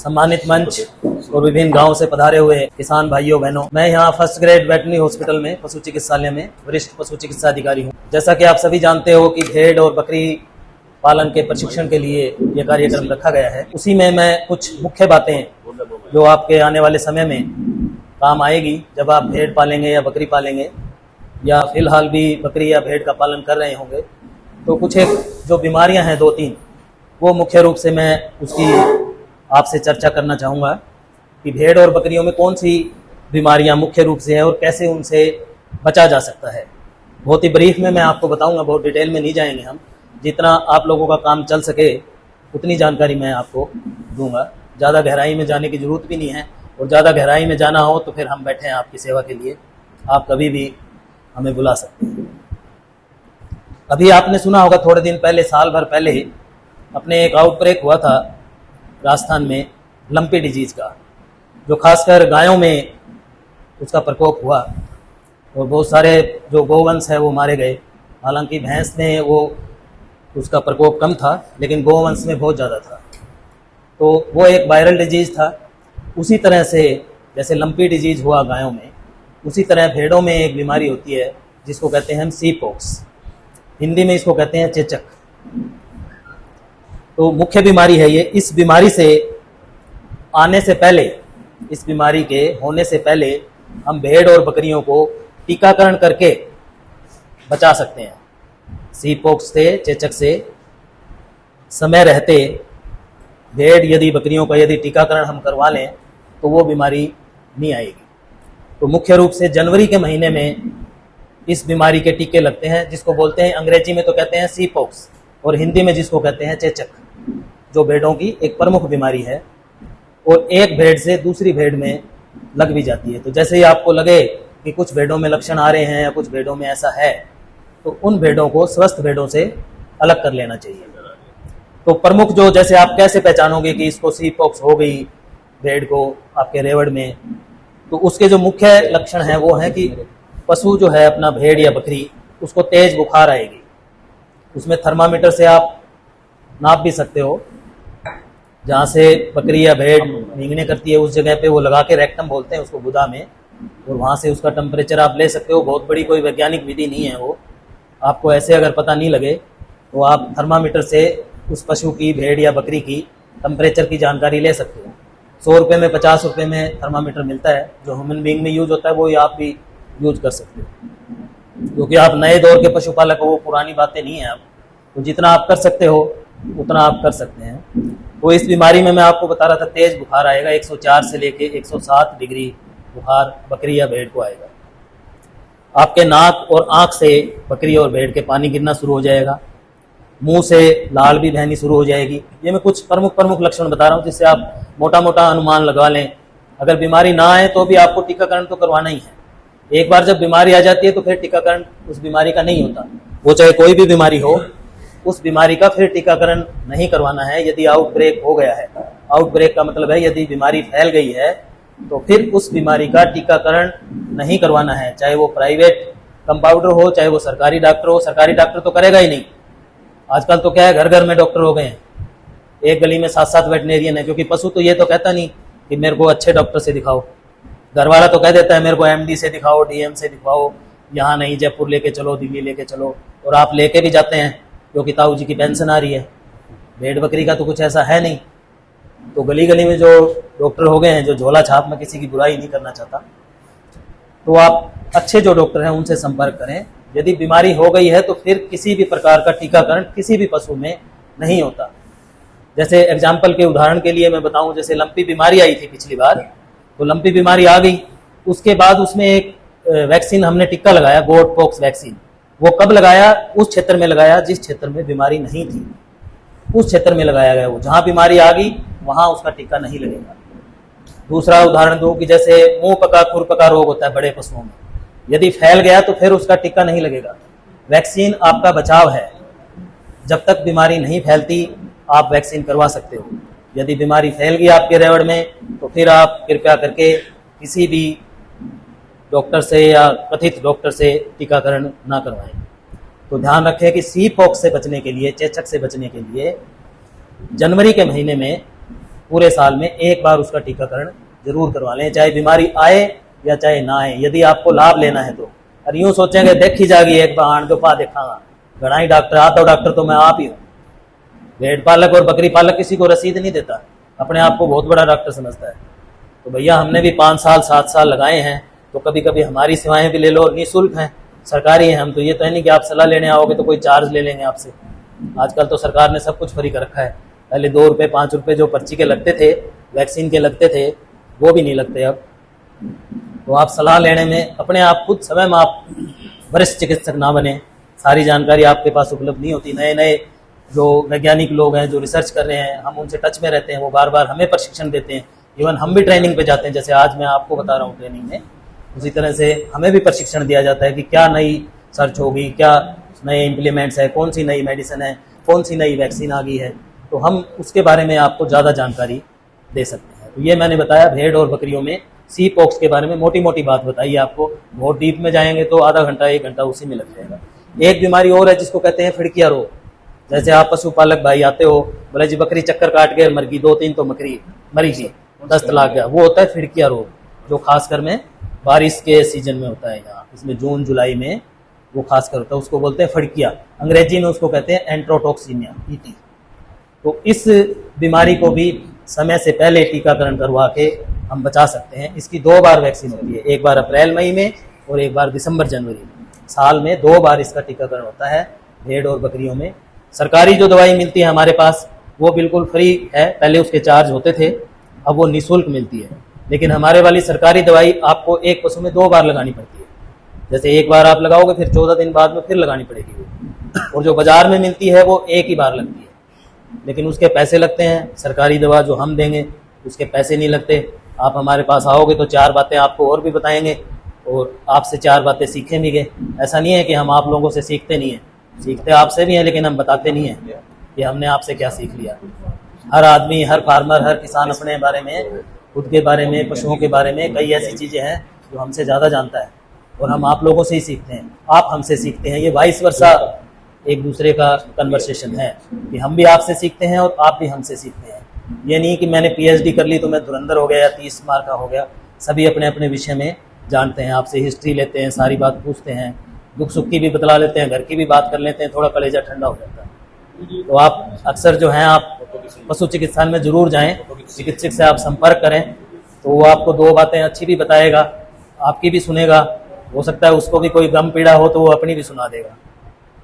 सम्मानित मंच और विभिन्न गांवों से पधारे हुए किसान भाइयों बहनों, मैं यहाँ फर्स्ट ग्रेड वेटरनरी हॉस्पिटल में पशु चिकित्सालय में वरिष्ठ पशु चिकित्सा अधिकारी हूँ। जैसा कि आप सभी जानते हो कि भेड़ और बकरी पालन के प्रशिक्षण के लिए यह कार्यक्रम रखा गया है। उसी में मैं कुछ मुख्य बातें जो आपके आने वाले समय में काम आएगी, जब आप भेड़ पालेंगे या बकरी पालेंगे या फिलहाल भी बकरी या भेड़ का पालन कर रहे होंगे, तो कुछ एक जो बीमारियां हैं 2-3, वो मुख्य रूप से मैं उसकी आपसे चर्चा करना चाहूँगा कि भेड़ और बकरियों में कौन सी बीमारियां मुख्य रूप से हैं और कैसे उनसे बचा जा सकता है। बहुत ही ब्रीफ में मैं आपको बताऊंगा, बहुत डिटेल में नहीं जाएंगे हम। जितना आप लोगों का काम चल सके उतनी जानकारी मैं आपको दूंगा। ज़्यादा गहराई में जाने की ज़रूरत भी नहीं है, और ज़्यादा गहराई में जाना हो तो फिर हम बैठे हैं आपकी सेवा के लिए, आप कभी भी हमें बुला सकते हैं। अभी आपने सुना होगा थोड़े दिन पहले, साल भर पहले अपने एक आउटब्रेक हुआ था राजस्थान में लंपी डिजीज़ का, जो खासकर गायों में उसका प्रकोप हुआ और बहुत सारे जो गोवंश है वो मारे गए। हालांकि भैंस में वो उसका प्रकोप कम था, लेकिन गोवंश में बहुत ज़्यादा था। तो वो एक वायरल डिजीज़ था। उसी तरह से जैसे लंपी डिजीज़ हुआ गायों में, उसी तरह भेड़ों में एक बीमारी होती है जिसको कहते हैं हम सी पॉक्स, हिंदी में इसको कहते हैं चेचक। तो मुख्य बीमारी है ये। इस बीमारी से आने से पहले, इस बीमारी के होने से पहले हम भेड़ और बकरियों को टीकाकरण करके बचा सकते हैं। सी पॉक्स से, चेचक से समय रहते भेड़ यदि बकरियों का यदि टीकाकरण हम करवा लें तो वो बीमारी नहीं आएगी। तो मुख्य रूप से जनवरी के महीने में इस बीमारी के टीके लगते हैं, जिसको बोलते हैं अंग्रेजी में तो कहते हैं सी पॉक्स, और हिंदी में जिसको कहते हैं चेचक, जो भेड़ों की एक प्रमुख बीमारी है और एक भेड़ से दूसरी भेड़ में लग भी जाती है। तो जैसे ही आपको लगे कि कुछ भेड़ों में लक्षण आ रहे हैं या कुछ भेड़ों में ऐसा है, तो उन भेड़ों को स्वस्थ भेड़ों से अलग कर लेना चाहिए। तो प्रमुख जो, जैसे आप कैसे पहचानोगे कि इसको सी पॉक्स हो गई भेड़ को आपके रेवड़ में, तो उसके जो मुख्य लक्षण हैं वो हैं कि पशु जो है अपना भेड़ या बकरी, उसको तेज बुखार आएगी। उसमें थर्मामीटर से आप नाप भी सकते हो, जहाँ से बकरी या भेड़ भीगने करती है उस जगह पे वो लगा के, रेक्टम बोलते हैं उसको गुदा में, और वहाँ से उसका टेम्परेचर आप ले सकते हो। बहुत बड़ी कोई वैज्ञानिक विधि नहीं है वो, आपको ऐसे अगर पता नहीं लगे तो आप थर्मामीटर से उस पशु की, भेड़ या बकरी की टेम्परेचर की जानकारी ले सकते हो। 100 रुपये में, 50 रुपये में थर्मामीटर मिलता है, जो ह्यूमन बीइंग में यूज होता है, वो आप भी यूज कर सकते हो। क्योंकि आप नए दौर के पशुपालक हो, वो पुरानी बातें नहीं हैं आप, तो जितना आप कर सकते हो उतना आप कर सकते हैं। तो इस बीमारी में मैं आपको बता रहा था, तेज बुखार आएगा, 104 से लेके 107 डिग्री बुखार बकरी या भेड़ को आएगा। आपके नाक और आँख से बकरी और भेड़ के पानी गिरना शुरू हो जाएगा, मुंह से लाल भी बहनी शुरू हो जाएगी। ये मैं कुछ प्रमुख लक्षण बता रहा हूँ, जिससे आप मोटा मोटा अनुमान लगा लें। अगर बीमारी ना आए तो भी आपको टीकाकरण तो करवाना ही है। एक बार जब बीमारी आ जाती है तो फिर टीकाकरण उस बीमारी का नहीं होता, वो चाहे कोई भी बीमारी हो, उस बीमारी का फिर टीकाकरण नहीं करवाना है। यदि आउटब्रेक हो गया है, आउटब्रेक का मतलब है यदि बीमारी फैल गई है, तो फिर उस बीमारी का टीकाकरण नहीं करवाना है। चाहे वो प्राइवेट कंपाउंडर हो, चाहे वो सरकारी डॉक्टर हो। सरकारी डॉक्टर तो करेगा ही नहीं। आजकल तो क्या है, घर घर में डॉक्टर हो गए हैं, एक गली में 7-7 वेटनेरियन है। क्योंकि पशु तो ये तो कहता नहीं कि मेरे को अच्छे डॉक्टर से दिखाओ, घर वाला तो कह देता है मेरे को एमडी से दिखाओ, डीएम से दिखाओ, यहाँ नहीं जयपुर लेके चलो, दिल्ली लेके चलो, और आप लेके भी जाते हैं क्योंकि ताऊ जी की पेंशन आ रही है। भेड़ बकरी का तो कुछ ऐसा है नहीं। तो गली गली में जो डॉक्टर हो गए हैं, जो झोला छाप, में किसी की बुराई नहीं करना चाहता, तो आप अच्छे जो डॉक्टर हैं उनसे संपर्क करें। यदि बीमारी हो गई है तो फिर किसी भी प्रकार का टीकाकरण किसी भी पशु में नहीं होता। जैसे एग्जाम्पल के उदाहरण के लिए मैं बताऊं, जैसे लंपी बीमारी आई थी पिछली बार, तो लंपी बीमारी आ गई, उसके बाद उसमें एक वैक्सीन हमने टिक्का लगाया, गोट पॉक्स वैक्सीन। वो कब लगाया? उस क्षेत्र में लगाया जिस क्षेत्र में बीमारी नहीं थी, उस क्षेत्र में लगाया गया। वो जहाँ बीमारी आ गई वहाँ उसका टीका नहीं लगेगा। दूसरा उदाहरण दूं कि जैसे मुंह पका खुर पका रोग होता है बड़े पशुओं में, यदि फैल गया तो फिर उसका टीका नहीं लगेगा। वैक्सीन आपका बचाव है, जब तक बीमारी नहीं फैलती आप वैक्सीन करवा सकते हो। यदि बीमारी फैल गई आपके रेवड़ में तो फिर आप कृपया करके किसी भी डॉक्टर से या कथित डॉक्टर से टीकाकरण ना करवाएं। तो ध्यान रखें कि सी पॉक्स से बचने के लिए, चेचक से बचने के लिए जनवरी के महीने में पूरे साल में एक बार उसका टीकाकरण जरूर करवा लें, चाहे बीमारी आए या चाहे ना आए, यदि आपको लाभ लेना है तो। और यूँ सोचेंगे देखी जाएगी एक बार आन के पा देखागा, घना ही डॉक्टर आता डॉक्टर तो मैं आप ही हूँ। भेड़ पालक और बकरी पालक किसी को रसीद नहीं देता, अपने आप को बहुत बड़ा डॉक्टर समझता है। तो भैया हमने भी 5 साल 7 साल लगाए हैं, तो कभी कभी हमारी सेवाएं भी ले लो, निःशुल्क हैं, सरकारी हैं हम। तो ये तो है नहीं कि आप सलाह लेने आओगे तो कोई चार्ज ले लेंगे आपसे। आजकल तो सरकार ने सब कुछ फ्री कर रखा है। पहले 2 रुपये 5 रुपये जो पर्ची के लगते थे, वैक्सीन के लगते थे, वो भी नहीं लगते अब। तो आप सलाह लेने में अपने आप खुद समय में आप वरिष्ठ चिकित्सक ना बने, सारी जानकारी आपके पास उपलब्ध नहीं होती। नए नए जो वैज्ञानिक लोग हैं जो रिसर्च कर रहे हैं, हम उनसे टच में रहते हैं, वो बार बार हमें प्रशिक्षण देते हैं। इवन हम भी ट्रेनिंग पे जाते हैं, जैसे आज मैं आपको बता रहा हूँ ट्रेनिंग में, उसी तरह से हमें भी प्रशिक्षण दिया जाता है कि क्या नई सर्च होगी, क्या नए इम्प्लीमेंट्स है, कौन सी नई मेडिसिन है, कौन सी नई वैक्सीन आ गई है, तो हम उसके बारे में आपको ज़्यादा जानकारी दे सकते हैं। तो ये मैंने बताया भेड़ और बकरियों में सी पॉक्स के बारे में मोटी मोटी बात बताई आपको। बहुत डीप में जाएंगे तो आधा घंटा 1 घंटा उसी में लग जाएगा। एक बीमारी और है जिसको कहते हैं फिड़किया रोग। जैसे आप पशुपालक भाई आते हो, बोले जी बकरी चक्कर काट के मर गई, 2-3 तो मरी गई, दस्त लाग गया, वो होता है फिड़किया रोग, जो खासकर में बारिश के सीजन में होता है। यहाँ इसमें जून जुलाई में वो खासकर होता है, उसको बोलते हैं फड़किया, अंग्रेजी में उसको कहते हैं एंट्रोटॉक्सिमिया, ET। तो इस बीमारी को भी समय से पहले टीकाकरण करवा के हम बचा सकते हैं। इसकी 2 बार वैक्सीन होती है, एक बार अप्रैल मई में और एक बार दिसंबर जनवरी में। साल में 2 बार इसका टीकाकरण होता है भेड़ और बकरियों में। सरकारी जो दवाई मिलती है हमारे पास वो बिल्कुल फ्री है, पहले उसके चार्ज होते थे, अब वो निःशुल्क मिलती है। लेकिन हमारे वाली सरकारी दवाई आपको एक पशु में 2 बार लगानी पड़ती है। जैसे एक बार आप लगाओगे फिर 14 दिन बाद में फिर लगानी पड़ेगी वो, और जो बाजार में मिलती है वो एक ही बार लगती है, लेकिन उसके पैसे लगते हैं। सरकारी दवा जो हम देंगे उसके पैसे नहीं लगते। आप हमारे पास आओगे तो 4 बातें आपको और भी बताएंगे और आपसे 4 बातें सीखेंगे। ऐसा नहीं है कि हम आप लोगों से सीखते नहीं हैं, सीखते आपसे भी हैं, लेकिन हम बताते नहीं हैं कि हमने आपसे क्या सीख लिया। हर आदमी, हर फार्मर, हर किसान अपने बारे में, खुद के बारे में, पशुओं के बारे में कई ऐसी चीज़ें हैं जो हमसे ज़्यादा जानता है, और हम आप लोगों से ही सीखते हैं, आप हमसे सीखते हैं। ये वाइस वर्सा एक दूसरे का कन्वर्सेशन है कि हम भी आपसे सीखते हैं और आप भी हमसे सीखते हैं। ये नहीं कि मैंने PhD कर ली तो मैं धुरंधर हो गया या 30 मार्क का हो गया। सभी अपने अपने विषय में जानते हैं, आपसे हिस्ट्री लेते हैं, सारी बात पूछते हैं, दुख सुख की भी बतला लेते हैं, घर की भी बात कर लेते हैं, थोड़ा कलेजा ठंडा हो जाता है। तो आप अक्सर जो हैं आप पशु चिकित्सालय में जरूर जाएं, चिकित्सक से आप संपर्क करें, तो वो आपको 2 बातें अच्छी भी बताएगा, आपकी भी सुनेगा। हो सकता है उसको भी कोई गम पीड़ा हो तो वो अपनी भी सुना देगा।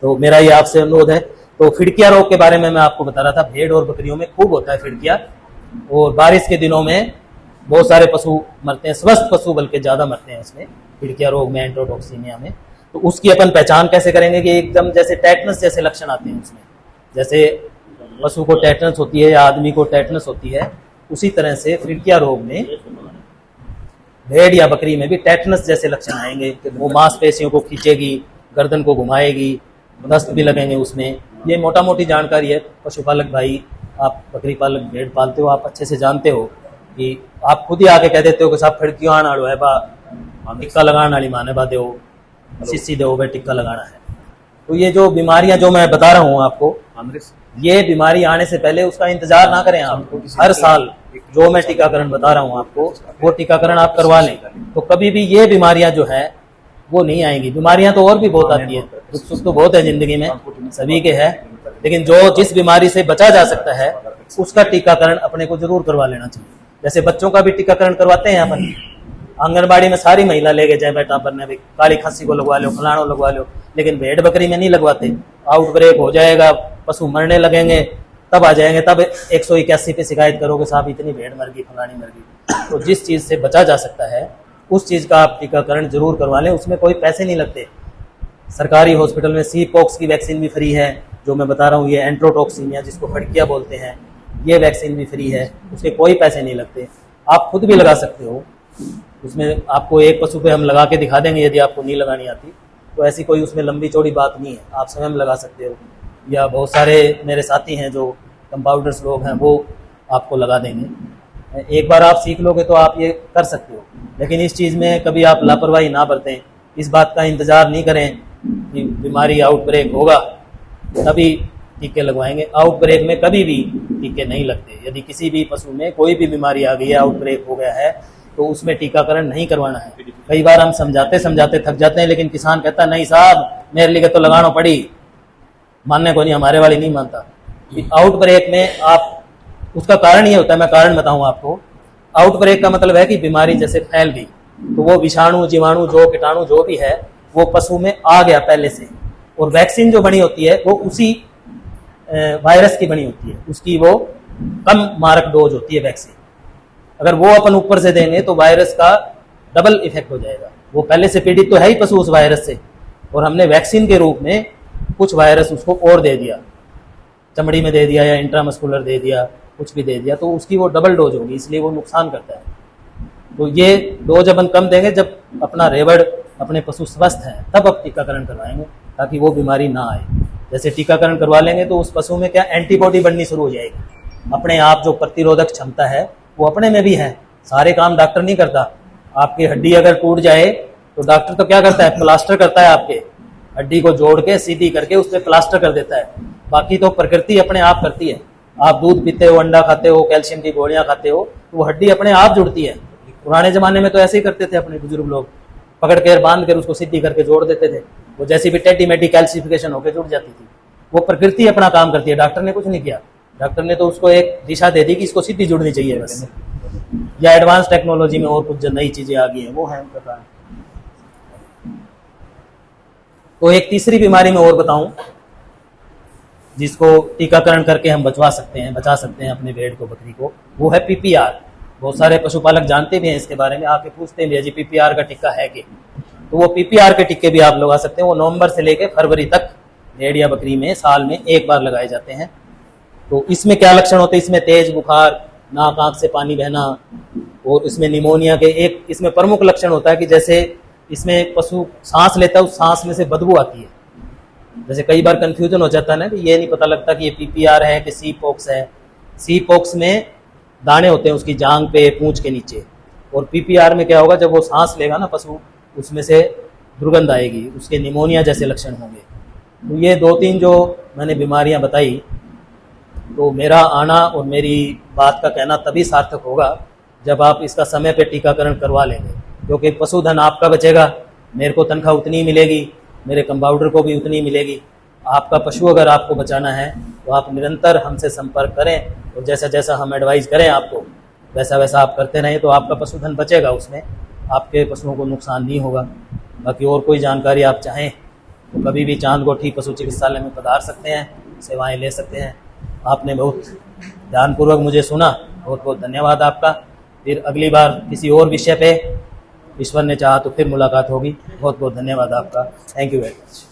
तो मेरा ये आपसे अनुरोध है। तो फिड़किया रोग के बारे में मैं आपको बता रहा था, भेड़ और बकरियों में खूब होता है फिड़किया, और बारिश के दिनों में बहुत सारे पशु मरते हैं, स्वस्थ पशु बल्कि ज़्यादा मरते हैं इसमें, फिड़किया रोग में, एंट्रोटॉक्सिमिया में। तो उसकी अपन पहचान कैसे करेंगे कि एकदम जैसे टेटनस जैसे लक्षण आते हैं उसमें, जैसे पशु को टेटनस होती है या आदमी को टेटनस होती है, उसी तरह से फिड़किया रोग में भेड़ या बकरी में भी टेटनस जैसे लक्षण आएंगे। वो मांसपेशियों को खींचेगी, गर्दन को घुमाएगी, दस्त भी लगेंगे उसमें। ये मोटा मोटी जानकारी है। पशुपालक भाई, आप बकरी पालक भेड़ पालते हो, आप अच्छे से जानते हो कि आप खुद ही आके कह देते हो कि साहब फिड़कियों आना है बा, टिक्का लगाने वाली माने बा दो, शीशी दो भाई, टिक्का लगाना है। तो ये जो बीमारियां जो मैं बता रहा हूँ आपको, ये बीमारी आने से पहले उसका इंतजार ना करें आप। हर साल जो मैं टीकाकरण बता रहा हूँ आपको, वो टीकाकरण आप करवा लें, तो कभी भी ये बीमारियां जो है वो नहीं आएंगी। बीमारियां तो और भी बहुत आती है, दुख सुख तो बहुत है जिंदगी में, सभी के है, लेकिन जो जिस बीमारी से बचा जा सकता है उसका टीकाकरण अपने को जरूर करवा लेना चाहिए। जैसे बच्चों का भी टीकाकरण करवाते हैं अपन, आंगनबाड़ी में सारी महिला ले गए जाए बेटा पर ने भी, काली खांसी को लगवा लो, फलाणों लगवा लो, लेकिन भेड़ बकरी में नहीं लगवाते। आउटब्रेक हो जाएगा, पशु मरने लगेंगे, तब आ जाएंगे, तब 181 पे शिकायत करोगे साहब इतनी भेड़ मर गई, फलानी मर गई। तो जिस चीज़ से बचा जा सकता है उस चीज़ का आप टीकाकरण जरूर करवा लें, उसमें कोई पैसे नहीं लगते। सरकारी हॉस्पिटल में सी पॉक्स की वैक्सीन भी फ्री है, जो मैं बता रहा हूँ, ये एंट्रोटॉक्सिमिया जिसको फड़किया बोलते हैं, ये वैक्सीन भी फ्री है, उसके कोई पैसे नहीं लगते। आप खुद भी लगा सकते हो, उसमें आपको एक पशु पे हम लगा के दिखा देंगे यदि आपको नहीं लगानी आती, तो ऐसी कोई उसमें लंबी चौड़ी बात नहीं है, आप स्वयं लगा सकते हो, या बहुत सारे मेरे साथी हैं जो कंपाउंडर्स लोग हैं वो आपको लगा देंगे। एक बार आप सीख लोगे तो आप ये कर सकते हो, लेकिन इस चीज़ में कभी आप लापरवाही ना बरतें, इस बात का इंतज़ार नहीं करें कि बीमारी आउटब्रेक होगा तभी टीके लगवाएंगे। आउटब्रेक में कभी भी टीके नहीं लगते। यदि किसी भी पशु में कोई भी बीमारी आ गई है, आउटब्रेक हो गया है, तो उसमें टीकाकरण नहीं करवाना है। कई बार हम समझाते समझाते थक जाते हैं, लेकिन किसान कहता नहीं साहब मेरे लिए तो लगाना पड़ी, मानने को नहीं, हमारे वाली नहीं मानता। आउटब्रेक में आप, उसका कारण ये होता है, मैं कारण बताऊं आपको। आउटब्रेक का मतलब है कि बीमारी जैसे फैल गई, तो वो विषाणु, जीवाणु, जो कीटाणु जो भी है वो पशु में आ गया पहले से, और वैक्सीन जो बनी होती है वो उसी वायरस की बनी होती है, उसकी वो कम मारक डोज होती है वैक्सीन। अगर वो अपन ऊपर से देंगे तो वायरस का डबल इफेक्ट हो जाएगा। वो पहले से पीड़ित तो है ही पशु उस वायरस से, और हमने वैक्सीन के रूप में कुछ वायरस उसको और दे दिया, चमड़ी में दे दिया या इंट्रामस्कुलर दे दिया, कुछ भी दे दिया, तो उसकी वो डबल डोज होगी, इसलिए वो नुकसान करता है। तो ये डोज अपन कम देंगे, जब अपना रेवड़, अपने पशु स्वस्थ हैं तब अब टीकाकरण करवाएंगे, ताकि वो बीमारी ना आए। जैसे टीकाकरण करवा लेंगे तो उस पशु में क्या एंटीबॉडी बननी शुरू हो जाएगी, अपने आप जो प्रतिरोधक क्षमता है वो अपने में भी है। सारे काम डॉक्टर नहीं करता। आपकी हड्डी अगर टूट जाए तो डॉक्टर तो क्या करता है, प्लास्टर करता है, आपके हड्डी को जोड़ के सीधी करके उस पर प्लास्टर कर देता है। बाकी तो प्रकृति अपने आप करती है। आप दूध पीते हो, अंडा खाते हो, कैल्शियम की गोलियां खाते हो, तो वो हड्डी अपने आप जुड़ती है। पुराने जमाने में तो ऐसे ही करते थे, अपने बुजुर्ग लोग पकड़ कर बांध कर उसको सीधी करके जोड़ देते थे, वो जैसी भी टेटी मेटी कैल्सिफिकेशन होकर जुड़ जाती थी। वो प्रकृति अपना काम करती है, डॉक्टर ने कुछ नहीं किया। डॉक्टर ने तो उसको एक दिशा दे दी कि इसको सीधी जुड़नी चाहिए बस। या एडवांस टेक्नोलॉजी में और कुछ जो नई चीजें आ गई हैं वो है उनका कारण। तो एक तीसरी बीमारी में और बताऊं, जिसको टीकाकरण करके हम बचा सकते हैं अपने भेड़ को, बकरी को, वो है पीपीआर। बहुत सारे पशुपालक जानते भी हैं इसके बारे में, आके पूछते हैं जी पीपीआर का टीका है कि, तो वो पीपीआर के टीके भी आप लगा सकते हैं। वो नवंबर से लेकर फरवरी तक भेड़ या बकरी में साल में एक बार लगाए जाते हैं। तो इसमें क्या लक्षण होते हैं, इसमें तेज बुखार, नाक आंख से पानी बहना, और इसमें निमोनिया के एक इसमें प्रमुख लक्षण होता है कि जैसे इसमें पशु सांस लेता है, उस सांस में से बदबू आती है। जैसे कई बार कंफ्यूजन हो जाता है ना, कि ये नहीं पता लगता कि ये पीपीआर है कि सी पॉक्स है। सी पॉक्स में दाने होते हैं उसकी जांग पे, पूंछ के नीचे, और पीपीआर में क्या होगा, जब वो सांस लेगा ना पशु, उसमें से दुर्गंध आएगी, उसके निमोनिया जैसे लक्षण होंगे। तो ये 2-3 जो मैंने बीमारियां बताई, तो मेरा आना और मेरी बात का कहना तभी सार्थक होगा जब आप इसका समय पे टीकाकरण करवा लेंगे, क्योंकि पशुधन आपका बचेगा, मेरे को तनख्वाह उतनी ही मिलेगी, मेरे कंपाउंडर को भी उतनी ही मिलेगी। आपका पशु अगर आपको बचाना है तो आप निरंतर हमसे संपर्क करें, और जैसा जैसा हम एडवाइस करें आपको, वैसा वैसा आप करते रहें, तो आपका पशुधन बचेगा, उसमें आपके पशुओं को नुकसान नहीं होगा। बाकी और कोई जानकारी आप चाहें तो कभी भी चांदकोठी पशु चिकित्सालय में पधार सकते हैं, सेवाएं ले सकते हैं। आपने बहुत ध्यानपूर्वक मुझे सुना, बहुत बहुत धन्यवाद आपका। फिर अगली बार किसी और विषय पे ईश्वर ने चाहा तो फिर मुलाकात होगी। बहुत बहुत धन्यवाद आपका। Thank you very much.